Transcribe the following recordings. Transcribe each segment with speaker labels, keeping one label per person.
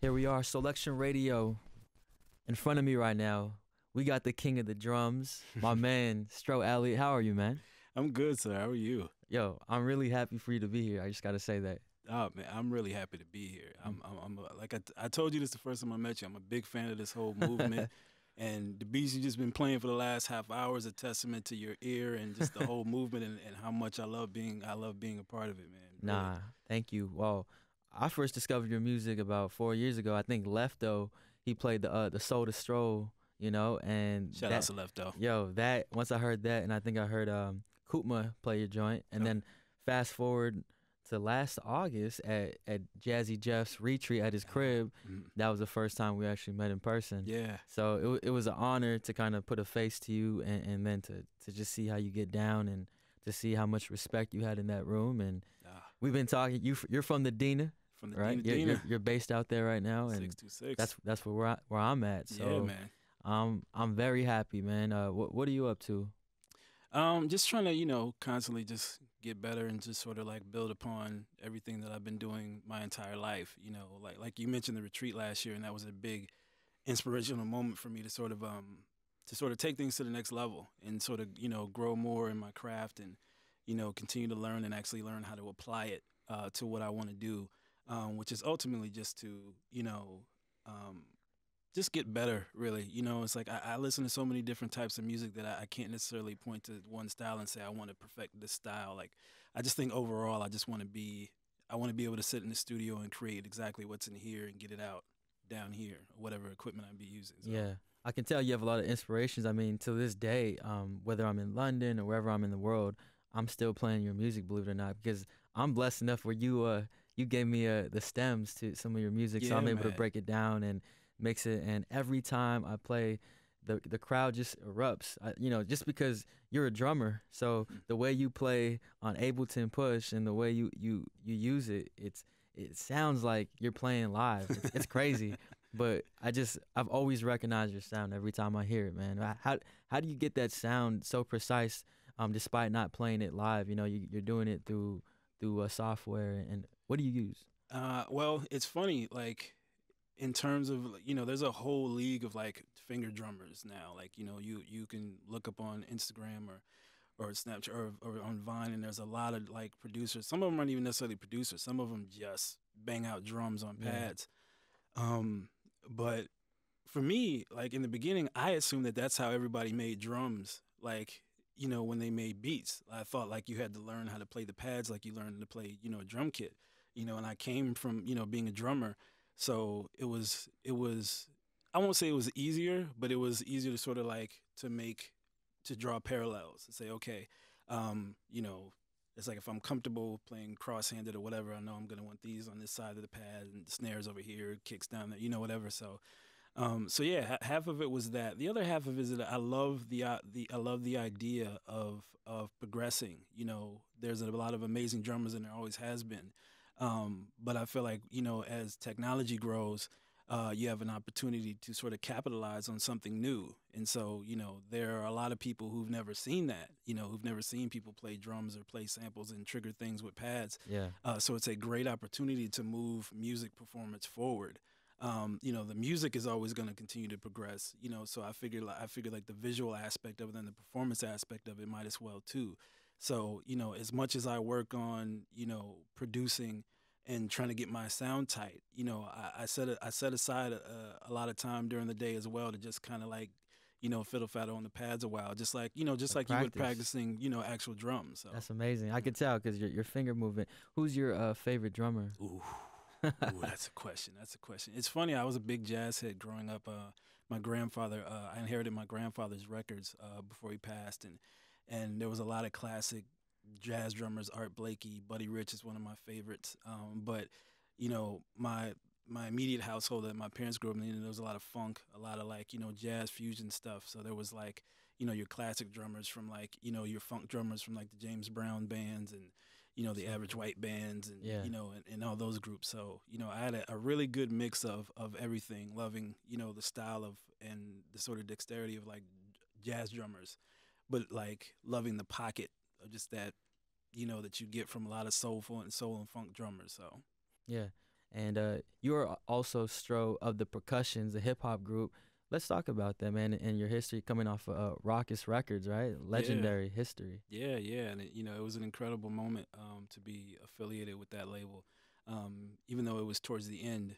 Speaker 1: Here we are, Soulection Radio. In front of me right now, we got the king of the drums, my man, Stro Elliot. How are you, man?
Speaker 2: I'm good, sir. How are you?
Speaker 1: Yo, I'm really happy for you to be here. I just got to say that.
Speaker 2: Oh man, I'm really happy to be here. Like I told you this the first time I met you. I'm a big fan of this whole movement, and the beats you just been playing for the last half hour is a testament to your ear and just the whole movement and how much I love being a part of it, man. Really.
Speaker 1: Nah, thank you. Well, I first discovered your music about 4 years ago. I think Lefto, he played the Soul to Stroll, you know, and
Speaker 2: Shout out to Lefto.
Speaker 1: Yo, that once I heard that, and I think I heard Koopma play your joint, and then fast forward to last August at Jazzy Jeff's retreat at his crib. That was the first time we actually met in person.
Speaker 2: Yeah.
Speaker 1: So it was an honor to kind of put a face to you, and then to just see how you get down and to see how much respect you had in that room. And we've been talking. You're from the Dina.
Speaker 2: From the
Speaker 1: right?
Speaker 2: Dina.
Speaker 1: You're based out there right now, and
Speaker 2: 626.
Speaker 1: that's where I'm at. So
Speaker 2: yeah, man.
Speaker 1: I'm very happy, man. What are you up to?
Speaker 2: Just trying to, constantly just get better and just sort of like build upon everything that I've been doing my entire life. Like you mentioned the retreat last year, and that was a big inspirational moment for me to sort of take things to the next level and sort of, grow more in my craft and, continue to learn and actually learn how to apply it to what I want to do, which is ultimately just to, just get better, really. It's like I listen to so many different types of music that I can't necessarily point to one style and say I want to perfect this style. Like, I just think overall I want to be able to sit in the studio and create exactly what's in here and get it out down here, whatever equipment I'd be using. So.
Speaker 1: Yeah, I can tell you have a lot of inspirations. I mean, to this day, whether I'm in London or wherever I'm in the world, I'm still playing your music, believe it or not, because I'm blessed enough where you gave me the stems to some of your music, so I'm able to break it down and mix it, and every time I play, the crowd just erupts. Just because you're a drummer, so the way you play on Ableton Push and the way you use it, it sounds like you're playing live. It's crazy, but I've always recognized your sound every time I hear it, man. How do you get that sound so precise, despite not playing it live? You're doing it through a software, and what do you use?
Speaker 2: Well, it's funny, like, in terms of, there's a whole league of like finger drummers now. Like, you can look up on Instagram or Snapchat or on Vine, and there's a lot of like producers. Some of them aren't even necessarily producers. Some of them just bang out drums on pads. But for me, like in the beginning, I assumed that that's how everybody made drums. Like, when they made beats, I thought like you had to learn how to play the pads like you learned to play, a drum kit. And I came from, being a drummer. So it was, I won't say it was easier, but it was easier to sort of like to draw parallels and say, okay, it's like if I'm comfortable playing cross-handed or whatever, I know I'm going to want these on this side of the pad and the snares over here, kicks down there, whatever. So, yeah, half of it was that. The other half of it is that I love the idea of progressing. There's a lot of amazing drummers, and there always has been. But I feel like, as technology grows, you have an opportunity to sort of capitalize on something new. And so, there are a lot of people who've never seen that, who've never seen people play drums or play samples and trigger things with pads.
Speaker 1: Yeah.
Speaker 2: So it's a great opportunity to move music performance forward. The music is always going to continue to progress, so I figure like the visual aspect of it and the performance aspect of it might as well too. So, as much as I work on, producing and trying to get my sound tight, I set aside a lot of time during the day as well to just kind of like, fiddle faddle on the pads a while, just like you would practicing, actual drums. So.
Speaker 1: That's amazing. I could tell because your finger movement. Who's your favorite drummer?
Speaker 2: Ooh, that's a question. It's funny. I was a big jazz head growing up. My grandfather, I inherited my grandfather's records before he passed, and there was a lot of classic jazz drummers. Art Blakey, Buddy Rich is one of my favorites. But my immediate household that my parents grew up in, there was a lot of funk, a lot of like jazz fusion stuff. So there was like your classic drummers from like your funk drummers from like the James Brown bands and the Average White bands and and all those groups. So I had a really good mix of everything, loving the style of and the sort of dexterity of like jazz drummers, but like loving the pocket of just that that you get from a lot of soul and funk drummers. So
Speaker 1: yeah, And you are also Stro of the Percussions, a hip hop group. Let's talk about that, man, and your history coming off of Raucous Records, right? Legendary history.
Speaker 2: Yeah, and it was an incredible moment to be affiliated with that label. Even though it was towards the end,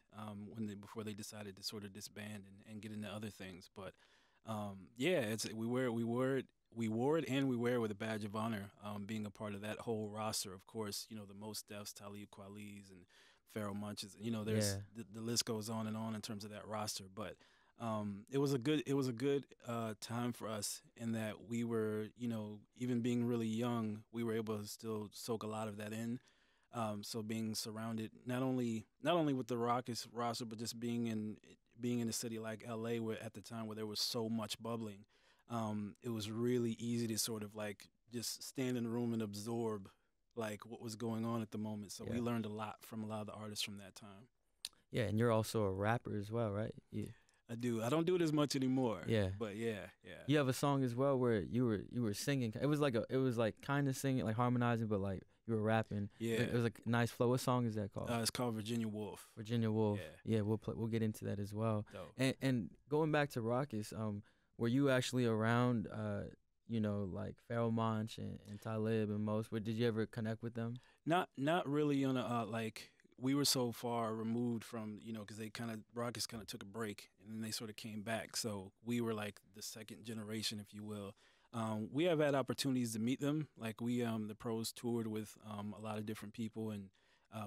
Speaker 2: before they decided to sort of disband and get into other things. But yeah, we wore it and we wear it with a badge of honor. Being a part of that whole roster, of course, the Most Defs, Talib Kweli's, and Pharoah Monch's. There's the list goes on and on in terms of that roster. But it was a good time for us in that we were, even being really young, we were able to still soak a lot of that in. So being surrounded not only with the Rockets roster, but just being in a city like LA, where at the time where there was so much bubbling, it was really easy to sort of like just stand in the room and absorb like what was going on at the moment. So we learned a lot from a lot of the artists from that time.
Speaker 1: Yeah, and you're also a rapper as well, right? Yeah.
Speaker 2: I do. I don't do it as much anymore.
Speaker 1: Yeah.
Speaker 2: But yeah.
Speaker 1: You have a song as well where you were singing. It was like kind of singing, like harmonizing, but like you were rapping.
Speaker 2: Yeah.
Speaker 1: It was like a nice flow. What song is that called?
Speaker 2: It's called Virginia Wolf.
Speaker 1: Virginia Wolf. Yeah, we'll get into that as well.
Speaker 2: Dope.
Speaker 1: And going back to Raucous, were you actually around like Pharoah Monch and Talib and most? Did you ever connect with them?
Speaker 2: Not really on a like. We were so far removed from, because Raucous kind of took a break and then they sort of came back. So we were like the second generation, if you will. We have had opportunities to meet them. Like the pros toured with a lot of different people, and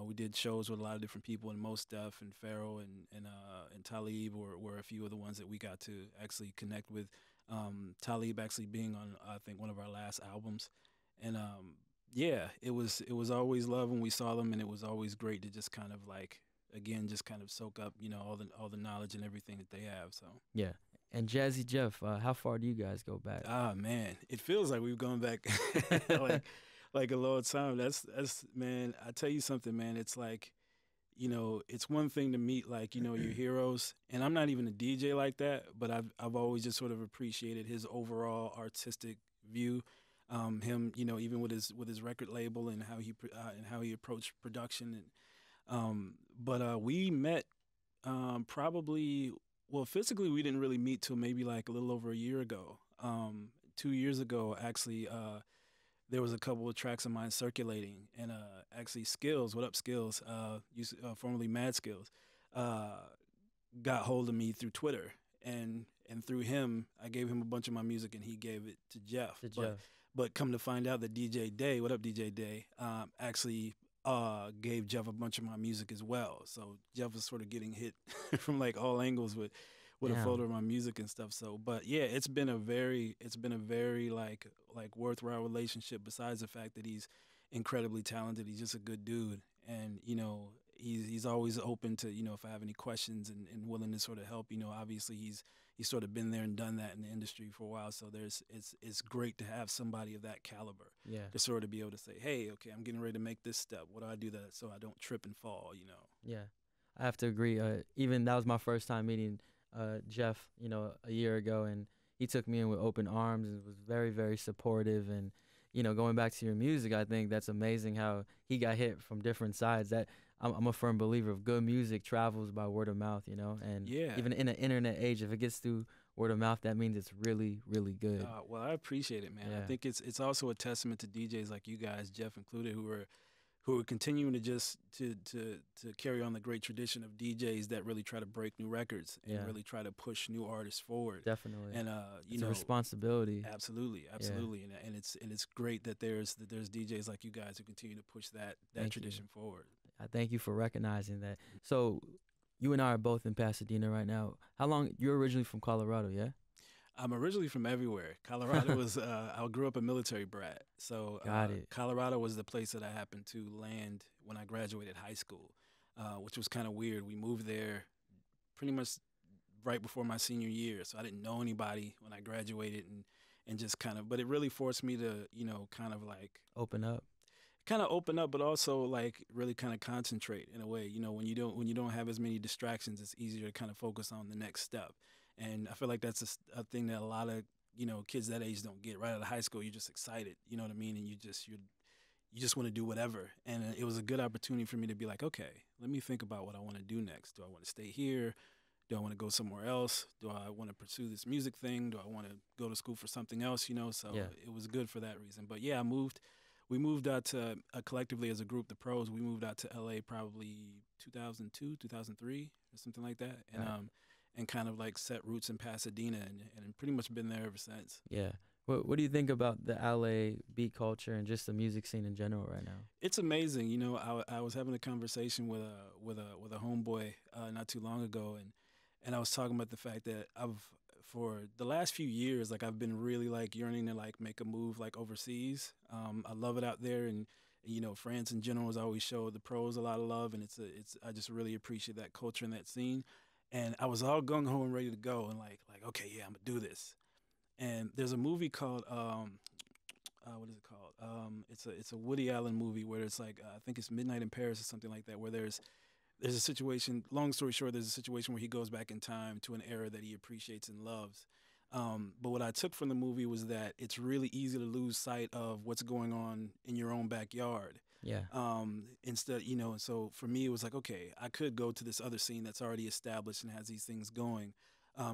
Speaker 2: we did shows with a lot of different people, and Most Def and Pharoah and Talib were a few of the ones that we got to actually connect with. Talib actually being on, I think, one of our last albums. And yeah, it was always love when we saw them, and it was always great to just kind of like, again, just kind of soak up, all the knowledge and everything that they have. So
Speaker 1: yeah. And Jazzy Jeff, how far do you guys go back?
Speaker 2: Ah, man, it feels like we've gone back like a long time. That's man. I tell you something, man. It's like, it's one thing to meet like your heroes, and I'm not even a DJ like that, but I've always just sort of appreciated his overall artistic view. Him, even with his record label and how he approached production, but we met probably, well, physically we didn't really meet till maybe like a little over a year ago. 2 years ago, actually, there was a couple of tracks of mine circulating, and actually Skills, what up Skills, formerly Mad Skills, got hold of me through Twitter, and through him, I gave him a bunch of my music, and he gave it to Jeff. But come to find out that DJ Day, what up DJ Day, actually gave Jeff a bunch of my music as well. So Jeff was sort of getting hit from like all angles with a photo of my music and stuff. So, but yeah, it's been a very like worthwhile relationship. Besides the fact that he's incredibly talented, he's just a good dude, and he's always open to if I have any questions and willing to sort of help. Obviously he's sort of been there and done that in the industry for a while. So it's great to have somebody of that caliber to sort of be able to say, hey, okay, I'm getting ready to make this step. What do I do that so I don't trip and fall?
Speaker 1: Yeah, I have to agree. Even that was my first time meeting Jeff, a year ago, and he took me in with open arms and was very, very supportive. And going back to your music, I think that's amazing how he got hit from different sides. That I'm a firm believer of good music travels by word of mouth, and even in an internet age, if it gets through word of mouth, that means it's really, really good.
Speaker 2: Well, I appreciate it, man. I think it's also a testament to DJs like you guys, Jeff included, who are continuing to just to carry on the great tradition of DJs that really try to break new records and really try to push new artists forward.
Speaker 1: Definitely.
Speaker 2: And
Speaker 1: it's a responsibility.
Speaker 2: Absolutely. And it's great that there's DJs like you guys who continue to push that tradition forward.
Speaker 1: I thank you for recognizing that. So you and I are both in Pasadena right now. How long? You're originally from Colorado, yeah?
Speaker 2: I'm originally from everywhere. Colorado was, I grew up a military brat. So Colorado was the place that I happened to land when I graduated high school, which was kind of weird. We moved there pretty much right before my senior year. So I didn't know anybody when I graduated and just kind of, but it really forced me to, kind of like
Speaker 1: open up,
Speaker 2: but also like really kind of concentrate in a way. When you don't have as many distractions, it's easier to kind of focus on the next step. And I feel like that's a thing that a lot of kids that age don't get. Right out of high school, you're just excited, you know what I mean, and you just want to do whatever. And it was a good opportunity for me to be like, okay, let me think about what I want to do next. Do I want to stay here? Do I want to go somewhere else? Do I want to pursue this music thing? Do I want to go to school for something else? You know, so
Speaker 1: Yeah.
Speaker 2: it was good for that reason. But yeah, we moved out to collectively as a group, the pros. We moved out to LA probably 2002, 2003, or something like that, and
Speaker 1: Right.
Speaker 2: and kind of like set roots in Pasadena, and pretty much been there ever since.
Speaker 1: Yeah. What do you think about the LA beat culture and just the music scene in general right now?
Speaker 2: It's amazing, you know. I was having a conversation with a homeboy not too long ago, and I was talking about the fact that for the last few years, like I've been really like yearning to like make a move like overseas. I love it out there, and you know, France in general has always showed the pros a lot of love, and it's I just really appreciate that culture and that scene. And I was all gung ho and ready to go, and like okay, yeah, I'm gonna do this. And there's a movie called what is it called? It's a Woody Allen movie where it's like I think it's Midnight in Paris or something like that, where there's a situation. Long story short, there's a situation where he goes back in time to an era that he appreciates and loves. But what I took from the movie was that it's really easy to lose sight of what's going on in your own backyard.
Speaker 1: Yeah.
Speaker 2: Instead, you know, so for me, it was like, okay, I could go to this other scene that's already established and has these things going.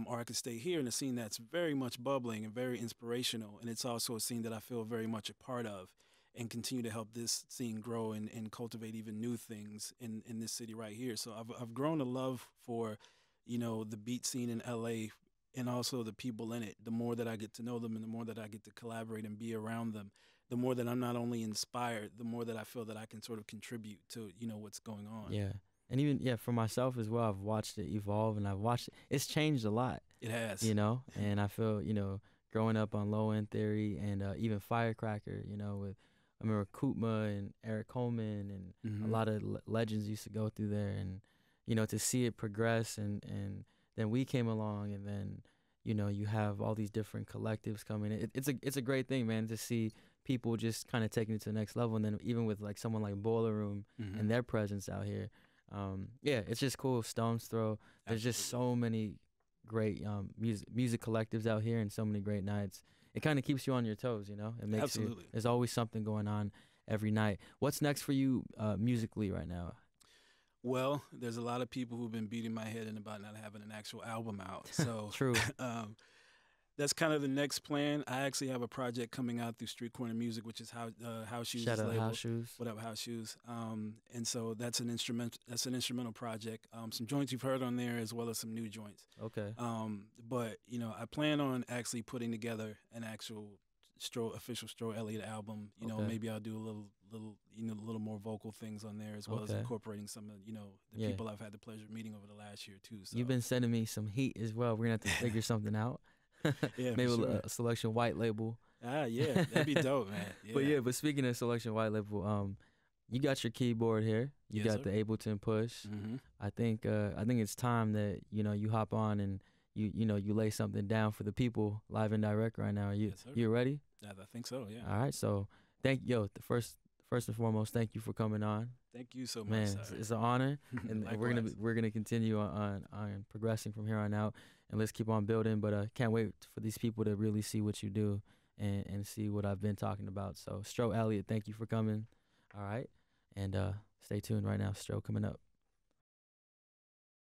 Speaker 2: Or I could stay here in a scene that's very much bubbling and very inspirational. And it's also a scene that I feel very much a part of and continue to help this scene grow and cultivate even new things in this city right here. So I've grown a love for, you know, the beat scene in LA and also the people in it. The more that I get to know them and the more that I get to collaborate and be around them, the more that I'm not only inspired, the more that I feel that I can sort of contribute to, you know, what's going on.
Speaker 1: Yeah. And even for myself as well, I've watched it evolve and I've watched it's changed a lot.
Speaker 2: It has.
Speaker 1: You know, and I feel, growing up on Low End Theory and even Firecracker, with I remember Koopma and Eric Coleman and a lot of legends used to go through there, and to see it progress, and then we came along, and then you have all these different collectives coming. It's a great thing, man, to see people just kind of taking it to the next level, and then even with like someone like Boiler Room and their presence out here. Yeah, it's just cool. Stone's Throw. There's just so many great music collectives out here and so many great nights. It kind of keeps you on your toes, It makes
Speaker 2: Absolutely.
Speaker 1: There's always something going on every night. What's next for you musically right now?
Speaker 2: Well, there's a lot of people who've been beating my head in about not having an actual album out. So
Speaker 1: True.
Speaker 2: That's kind of the next plan. I actually have a project coming out through Street Corner Music, which is House Shoes.
Speaker 1: Shout out
Speaker 2: label.
Speaker 1: House Shoes.
Speaker 2: What up, House Shoes? And so that's an instrumental project. Some joints you've heard on there, as well as some new joints.
Speaker 1: Okay.
Speaker 2: But I plan on actually putting together an actual official Stro Elliot album.
Speaker 1: Okay.
Speaker 2: Maybe I'll do a little more vocal things on there, as well as
Speaker 1: Okay.
Speaker 2: incorporating some of the people I've had the pleasure of meeting over the last year too. So.
Speaker 1: You've been sending me some heat as well. We're gonna have to figure something out.
Speaker 2: Yeah,
Speaker 1: maybe
Speaker 2: sure.
Speaker 1: a Soulection white label.
Speaker 2: Yeah, that'd be dope, man. Yeah.
Speaker 1: But speaking of Soulection white label, you got your keyboard here. You
Speaker 2: Yes,
Speaker 1: got
Speaker 2: sir.
Speaker 1: the Ableton Push.
Speaker 2: Mm-hmm.
Speaker 1: I think it's time that you hop on and you lay something down for the people live and direct right now.
Speaker 2: Yes, sir.
Speaker 1: You ready?
Speaker 2: I think so. Yeah.
Speaker 1: All right. So first and foremost, thank you for coming on.
Speaker 2: Thank you so much.
Speaker 1: Man,
Speaker 2: sir.
Speaker 1: it's an honor, and
Speaker 2: Likewise.
Speaker 1: we're gonna continue on progressing from here on out, and let's keep on building. But can't wait for these people to really see what you do and see what I've been talking about. So Stro Elliot, thank you for coming. All right, and stay tuned right now. Stro coming up.